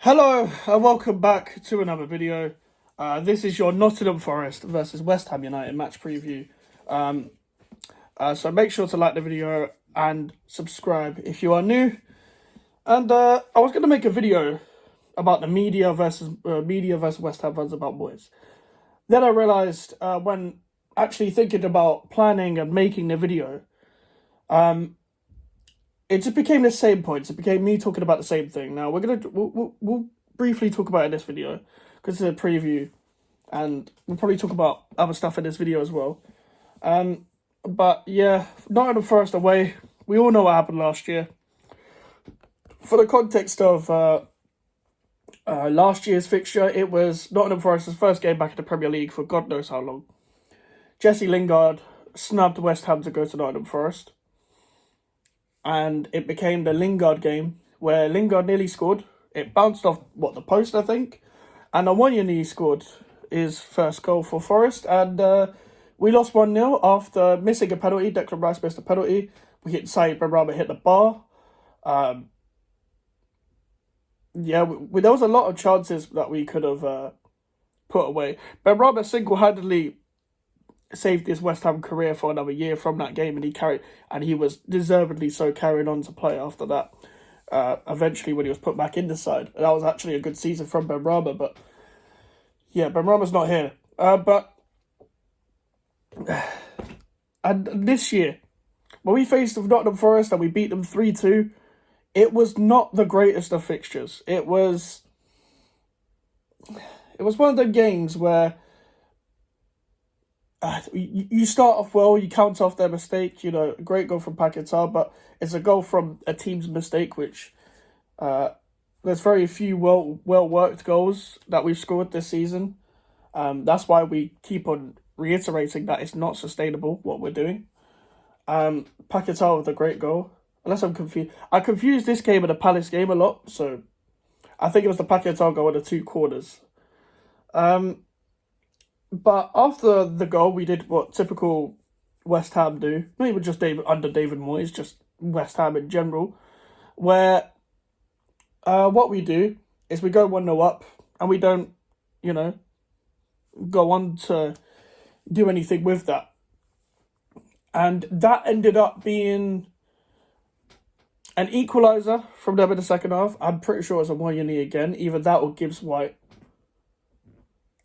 Hello and welcome back to another video. This is your Nottingham Forest versus West Ham United match preview. So make sure to like the video and subscribe if you are new. And I was going to make a video about the media versus West Ham fans about boys. Then I realised when actually thinking about planning and making the video, it just became the same points. It became me talking about the same thing. Now we'll briefly talk about it in this video because it's a preview, and we'll probably talk about other stuff in this video as well. But yeah, Nottingham Forest away. We all know what happened last year. For the context of last year's fixture, it was Nottingham Forest's first game back in the Premier League for God knows how long. Jesse Lingard snubbed West Ham to go to Nottingham Forest. And it became the Lingard game where Lingard nearly scored. It bounced off, the post, I think. And Awoniyi scored his first goal for Forest. And we lost 1-0 after missing a penalty. Declan Rice missed a penalty. We hit Saïd Benrahma hit the bar. There was a lot of chances that we could have put away. Benrahma single-handedly saved his West Ham career for another year from that game, and he was deservedly so carrying on to play after that. Eventually, when he was put back in the side, that was actually a good season from Benrahma. But yeah, Benrahma's not here. And this year, when we faced Nottingham Forest and we beat them 3-2, it was not the greatest of fixtures. It was one of the games where you start off well, you count off their mistake, a great goal from Paquetá, but it's a goal from a team's mistake, which there's very few well-worked goals that we've scored this season. That's why we keep on reiterating that it's not sustainable, what we're doing. Paquetá with a great goal. Unless I'm confused. I confused this game and the Palace game a lot, so I think it was the Paquetá goal and the two corners. But after the goal, we did what typical West Ham do. Not even just under David Moyes, just West Ham in general. Where what we do is we go 1-0 up and we don't, go on to do anything with that. And that ended up being an equaliser from them in the second half. I'm pretty sure it was Awoniyi again. Either that or Gibbs White.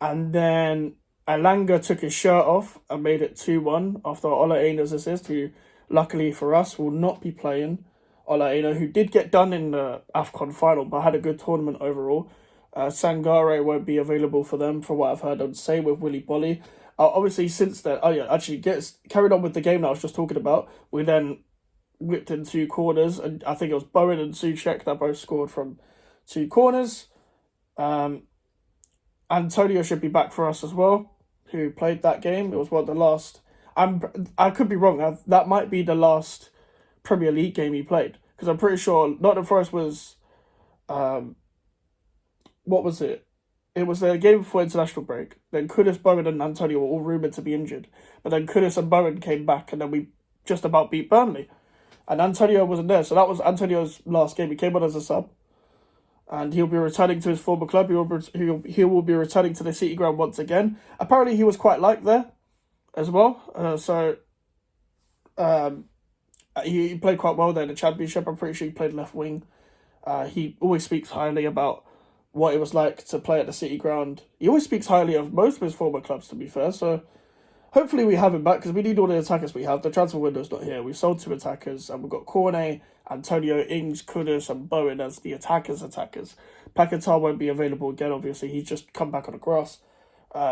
And then Elanga took his shirt off and made it 2-1 after Ola Aina's assist, who, luckily for us, will not be playing. Ola Aina, who did get done in the AFCON final, but had a good tournament overall. Sangare won't be available for them, from what I've heard, and same with Willy Bolly. Obviously, since then, carried on with the game that I was just talking about. We then whipped in two corners, and I think it was Bowen and Souček that both scored from two corners. Antonio should be back for us as well, who played that game. It was the last... I could be wrong. That might be the last Premier League game he played. Because I'm pretty sure Nottingham Forest was... what was it? It was the game before international break. Then Kudus, Bowen and Antonio were all rumoured to be injured. But then Kudus and Bowen came back, and then we just about beat Burnley. And Antonio wasn't there. So that was Antonio's last game. He came on as a sub. And he'll be returning to his former club. He will be returning to the City Ground once again. Apparently, he was quite liked there as well. He played quite well there in the Championship. I'm pretty sure he played left wing. He always speaks highly about what it was like to play at the City Ground. He always speaks highly of most of his former clubs, to be fair. So hopefully we have him back, because we need all the attackers we have. The transfer window's not here. We've sold 2 attackers, and we've got Cornet, Antonio, Ings, Kudus, and Bowen as the attackers. Paquetá won't be available again, obviously. He's just come back on the grass.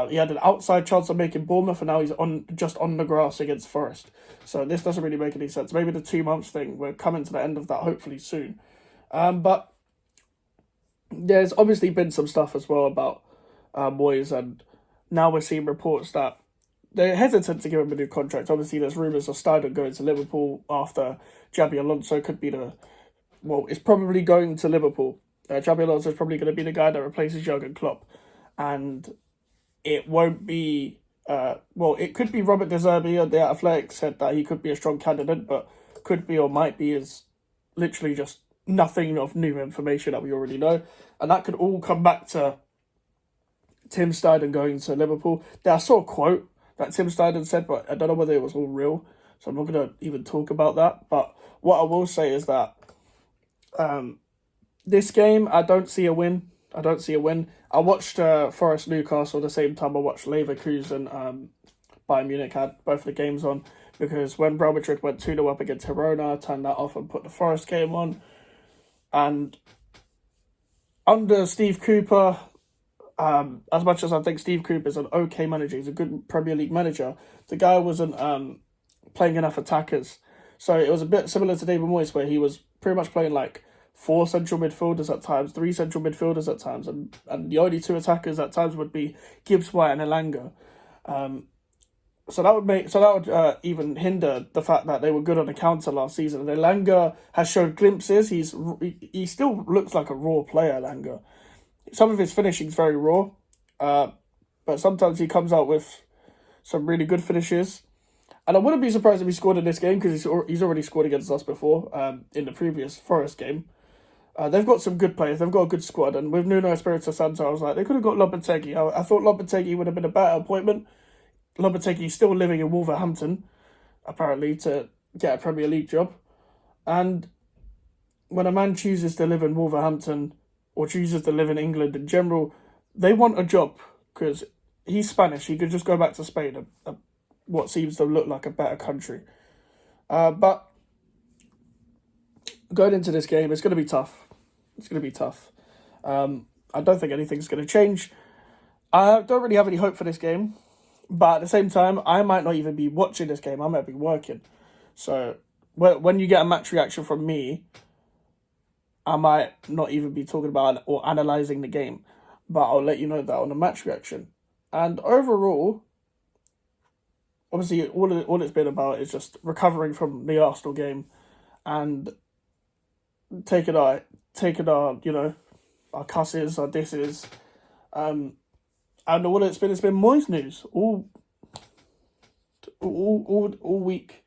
He had an outside chance of making Bournemouth, and now he's just on the grass against Forest. So this doesn't really make any sense. Maybe the 2 months thing, we're coming to the end of that hopefully soon. But there's obviously been some stuff as well about Moyes, and now we're seeing reports that they're hesitant to give him a new contract. Obviously, there's rumours of Steiner going to Liverpool after Xabi Alonso could be it's probably going to Liverpool. Xabi Alonso is probably going to be the guy that replaces Jurgen Klopp. And it won't be... it could be Robert De Zerbi. The Athletic said that he could be a strong candidate, but could be or might be is literally just nothing of new information that we already know. And that could all come back to Tim Steidten going to Liverpool. I saw a quote that Tim Steidten said, but I don't know whether it was all real, so I'm not going to even talk about that. But what I will say is that this game, I don't see a win. I watched Forest Newcastle the same time I watched Leverkusen. Bayern Munich had both the games on, because when Real Madrid went 2-0 up against Girona, I turned that off and put the Forest game on. And under Steve Cooper, as much as I think Steve Cooper is an okay manager, he's a good Premier League manager, the guy wasn't playing enough attackers. So it was a bit similar to David Moyes, where he was pretty much playing like 4 central midfielders at times, 3 central midfielders at times, and the only 2 attackers at times would be Gibbs White and Elanga. So that would even hinder the fact that they were good on the counter last season. And Elanga has showed glimpses. He still looks like a raw player, Elanga. Some of his finishing is very raw, but sometimes he comes out with some really good finishes. And I wouldn't be surprised if he scored in this game, because he's already scored against us before in the previous Forest game. They've got some good players. They've got a good squad. And with Nuno Espirito Santo, I was like, they could have got Lopetegui. I thought Lopetegui would have been a better appointment. Lopetegui's still living in Wolverhampton, apparently, to get a Premier League job. And when a man chooses to live in Wolverhampton, or chooses to live in England in general, they want a job, because he's Spanish. He could just go back to Spain, what seems to look like a better country. But going into this game, it's going to be tough. I don't think anything's going to change. I don't really have any hope for this game. But at the same time, I might not even be watching this game. I might be working. So when you get a match reaction from me, I might not even be talking about or analysing the game. But I'll let you know that on the match reaction. And overall, obviously, all it's been about is just recovering from the Arsenal game and taking our our cusses, our disses, and all it's been Moyes news all week.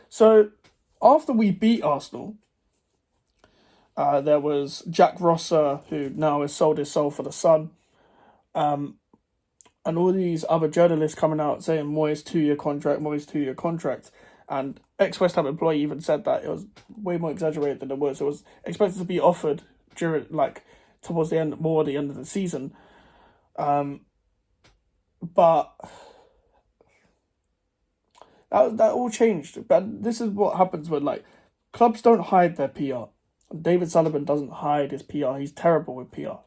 So after we beat Arsenal, there was Jack Rosser, who now has sold his soul for the Sun, and all these other journalists coming out saying Moyes 2-year contract, and ex-West Ham employee even said that it was way more exaggerated than it was. It was expected to be offered during, towards the end of the season. But that all changed. But this is what happens when clubs don't hide their PR. David Sullivan doesn't hide his PR. He's terrible with PR.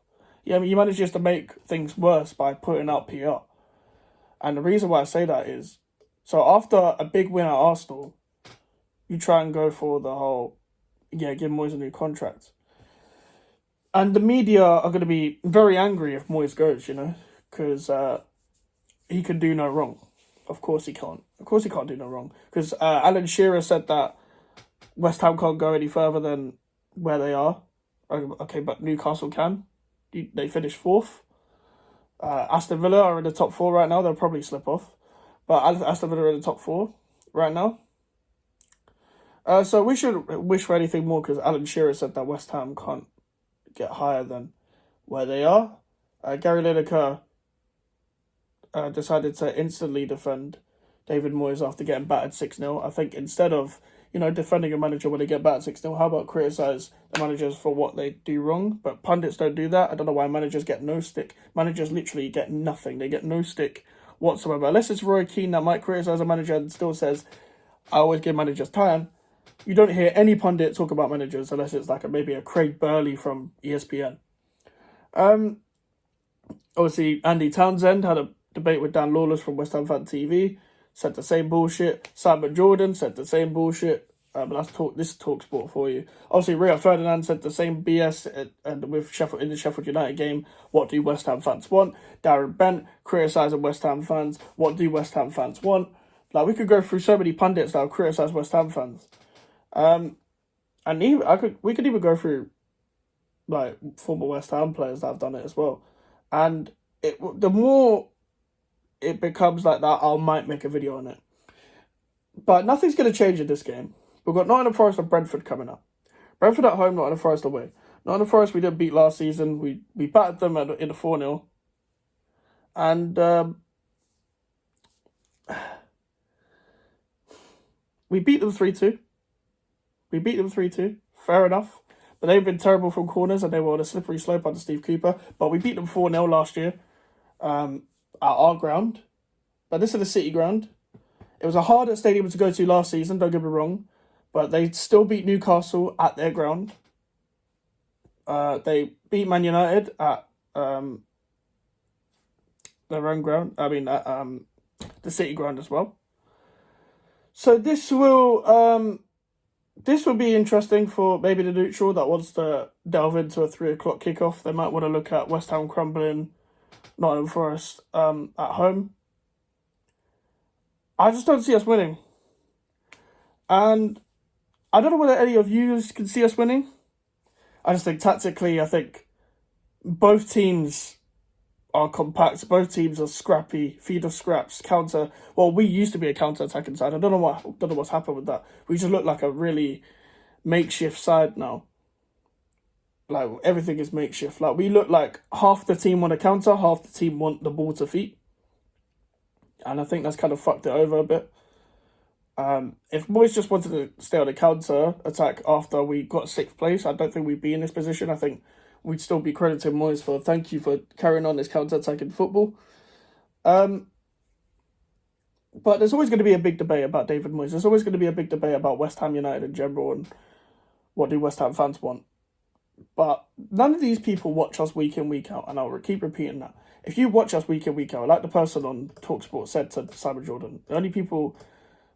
Yeah, he manages to make things worse by putting out PR. And the reason why I say that is, so after a big win at Arsenal, you try and go for the whole, give Moyes a new contract. And the media are going to be very angry if Moyes goes, because he can do no wrong. Of course he can't. Do no wrong. Because Alan Shearer said that West Ham can't go any further than where they are. Okay, but Newcastle can. They finished 4th. Aston Villa are in the top 4 right now. They'll probably slip off. But Aston Villa are in the top 4 right now. So we should wish for anything more, because Alan Shearer said that West Ham can't get higher than where they are. Gary Lineker decided to instantly defend David Moyes after getting battered 6-0. I think instead of, defending a manager when they get battered 6-0, how about criticise the managers for what they do wrong? But pundits don't do that. I don't know why managers get no stick. Managers literally get nothing. They get no stick whatsoever. Unless it's Roy Keane that might criticise a manager and still says, I always give managers time. You don't hear any pundit talk about managers unless it's maybe a Craig Burley from ESPN. Obviously, Andy Townsend had a debate with Dan Lawless from West Ham Fan TV, said the same bullshit. Simon Jordan said the same bullshit. But this is TalkSport for you. Obviously, Rio Ferdinand said the same BS and with Sheffield in the Sheffield United game. What do West Ham fans want? Darren Bent criticising West Ham fans. What do West Ham fans want? We could go through so many pundits that have criticised West Ham fans. And we could even go through former West Ham players that have done it as well. And the more it becomes like that, I might make a video on it. But nothing's going to change in this game. We've got Nottingham Forest and Brentford coming up. Brentford at home, Nottingham Forest away. Nottingham Forest we didn't beat last season. We battered them in a 4-0. And we beat them 3-2. Fair enough. But they've been terrible from corners and they were on a slippery slope under Steve Cooper. But we beat them 4-0 last year at our ground. But this is the City ground. It was a harder stadium to go to last season, don't get me wrong. But they still beat Newcastle at their ground. They beat Man United at their own ground. I mean, at the City ground as well. So this will be interesting for maybe the neutral that wants to delve into a 3 o'clock kickoff. They might want to look at West Ham crumbling Nottingham Forest at home. I just don't see us winning. And I don't know whether any of you can see us winning. I just think tactically, I think both teams are compact. Both teams are scrappy, feed of scraps, counter. Well, we used to be a counter-attacking side. I don't know what's happened with that. We just look like a really makeshift side now. Like, everything is makeshift. Like, we look like half the team want a counter, half the team want the ball to feet. And I think that's kind of fucked it over a bit. If boys just wanted to stay on a counter attack after we got 6th place, I don't think we'd be in this position. I think we'd still be crediting Moyes for thank you for carrying on this counter-attacking football. But there's always going to be a big debate about David Moyes. There's always going to be a big debate about West Ham United in general and what do West Ham fans want. But none of these people watch us week in, week out, and I'll keep repeating that. If you watch us week in, week out, like the person on TalkSport said to Simon Jordan, the only people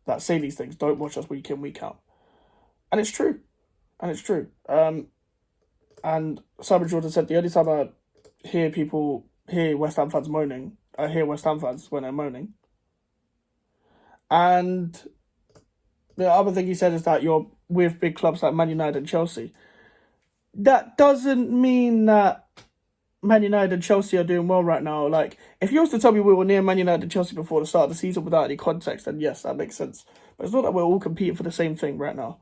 that say these things don't watch us week in, week out. And it's true. And Simon Jordan said the only time I hear West Ham fans moaning, I hear West Ham fans when they're moaning. And the other thing he said is that you're with big clubs like Man United and Chelsea. That doesn't mean that Man United and Chelsea are doing well right now. Like, if you was to tell me we were near Man United and Chelsea before the start of the season without any context, then yes, that makes sense. But it's not that we're all competing for the same thing right now.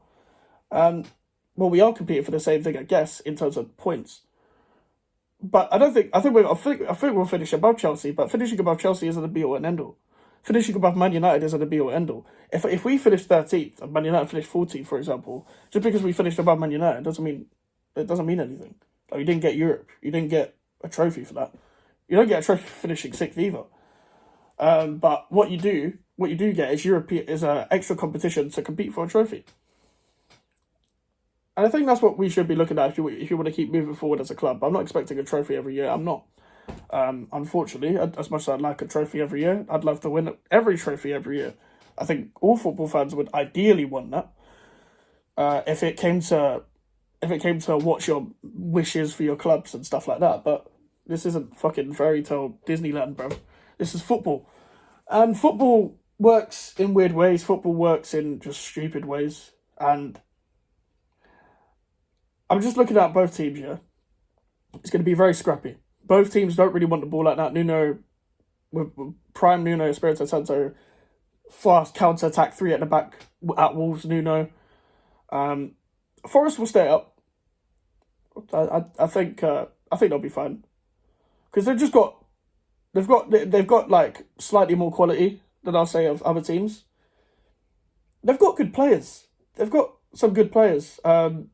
Well, we are competing for the same thing, I guess, in terms of points. But I think we'll finish above Chelsea. But finishing above Chelsea isn't a be all and end all. Finishing above Man United isn't a be all and end all. If we finish 13th and Man United finish 14th, for example, just because we finished above Man United doesn't mean anything. Like, you didn't get Europe. You didn't get a trophy for that. You don't get a trophy for finishing 6th either. But what you do get is an extra competition to compete for a trophy. And I think that's what we should be looking at if you want to keep moving forward as a club. I'm not expecting a trophy every year. I'm not. Unfortunately, as much as I'd like a trophy every year, I'd love to win every trophy every year. I think all football fans would ideally want that. If it came to what's your wishes for your clubs and stuff like that. But this isn't fucking fairy tale Disneyland, bro. This is football. And football works in weird ways. Football works in just stupid ways. And I'm just looking at both teams here. It's going to be very scrappy. Both teams don't really want the ball like that. Nuno, with prime Nuno, Espirito Santo, fast counter-attack, 3 at the back at Wolves, Nuno. Forest will stay up. I think they'll be fine. Because they've got like slightly more quality than I'll say of other teams. They've got good players. They've got some good players. I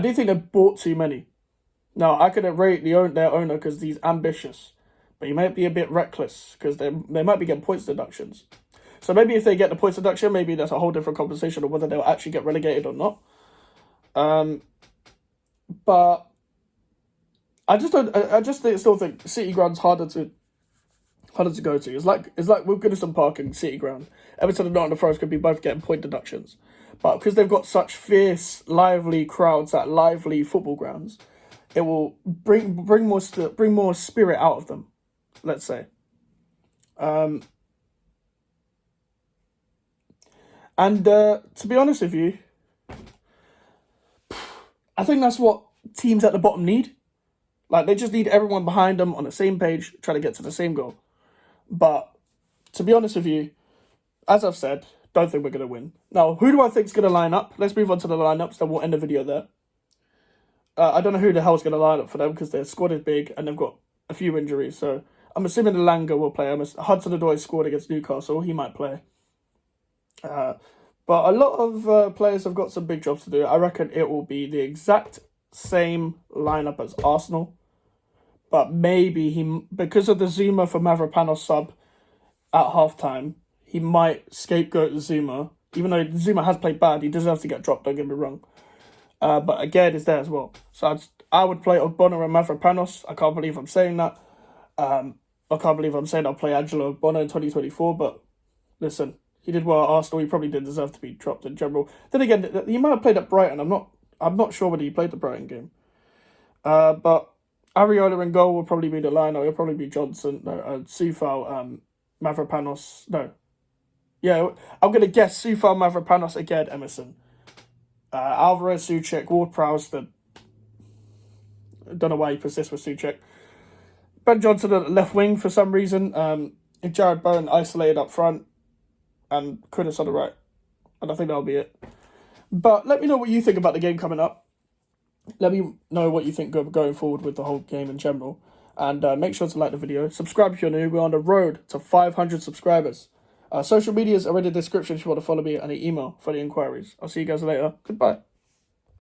do think they've bought too many. Now, I couldn't rate their owner because he's ambitious. But he might be a bit reckless because they might be getting points deductions. So maybe if they get the points deduction, maybe that's a whole different conversation of whether they'll actually get relegated or not. But I still think City Ground's harder to go to. It's like with Goodison Park and City Ground. Everton and Nottingham Forest could be both getting point deductions. But because they've got such fierce, lively crowds at lively football grounds, it will bring more spirit out of them, let's say. And to be honest with you, I think that's what teams at the bottom need. Like, they just need everyone behind them on the same page, trying to get to the same goal. But to be honest with you, as I've said, don't think we're going to win. Now, who do I think is going to line up? Let's move on to the lineups, then we'll end the video there. I don't know who the hell's going to line up for them because their squad is big and they've got a few injuries. So I'm assuming the Langer will play. Hudson-Odoi scored against Newcastle. He might play. But a lot of players have got some big jobs to do. I reckon it will be the exact same lineup as Arsenal. But maybe because of the Zuma for Mavropanos sub at halftime, he might scapegoat Zuma. Even though Zuma has played bad, he deserves to get dropped, don't get me wrong. But again, it's there as well. So I would play Ogbonna and Mavropanos. I can't believe I'm saying that. I can't believe I'm saying I'll play Angelo Ogbonna in 2024. But listen, he did well at Arsenal. He probably did deserve to be dropped in general. Then again, he might have played at Brighton. I'm not sure whether he played the Brighton game. But Areola in goal will probably be the line. Or it'll probably be Johnson, Soufal, Mavropanos. No. Yeah, I'm going to guess Soufal, Mavropanos again, Emerson. Alvarez, Souček, Ward-Prowse. I don't know why he persists with Souček. Ben Johnson at left wing for some reason. Jared Bowen isolated up front. And Kudus on the right. And I think that'll be it. But let me know what you think about the game coming up. Let me know what you think going forward with the whole game in general. And make sure to like the video. Subscribe if you're new. We're on the road to 500 subscribers. Social medias are in the description if you want to follow me, and an email for the inquiries. I'll see you guys later. Goodbye.